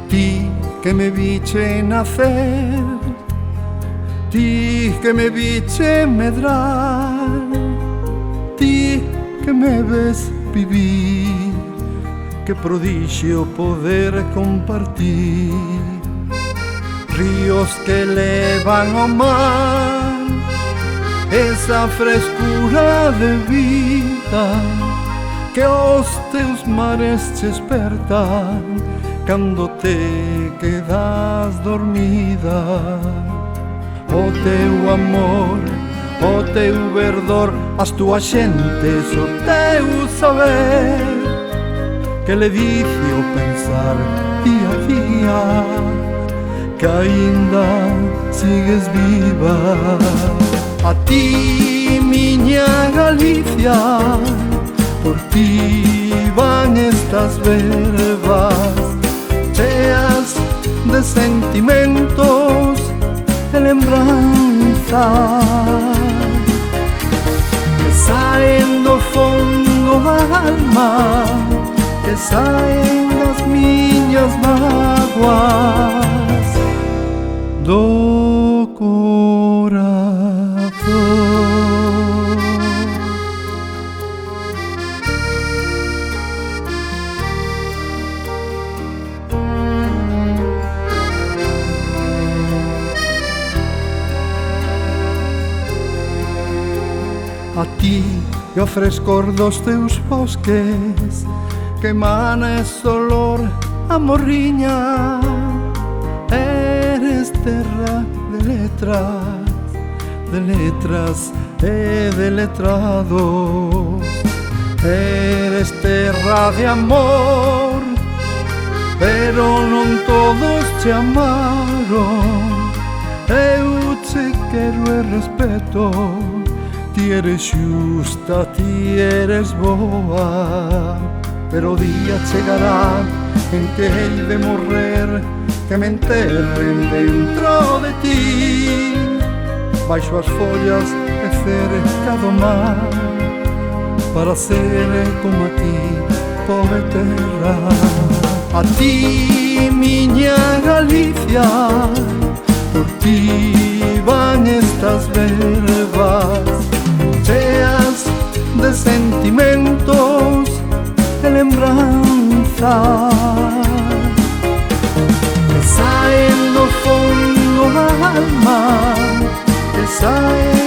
Ti que me viche nacer, ti que me viche medrar, ti que me ves vivir, que prodigio poder compartir. Ríos que levan ao mar esa frescura de vida que os teus mares te despertan cando te quedas dormida. O teu amor, o teu verdor, as túas xentes, o teu saber, que le dice o pensar día a día que aínda sigues viva. A ti, miña Galicia, por ti van estas verbas cheas de sentimentos, de lembranzas que saen do fondo da alma, que saen das miñas mágoas do corazón. A ti e o frescor dos teus bosques que emana ese olor a morriña. Eres terra de letras e de letrados. Eres terra de amor, pero non todos te amaron. Eu te quero e respeto, ti eres xusta, ti eres boa, pero o día chegará en que hei de morrer, que me enterren dentro de ti, baixo as follas e cerca do mar, para ser como a ti, pobre terra. A ti, miña Galicia, por ti van estas verbas cheas de sentimentos, de lembranzas que saen do fondo da alma, que saen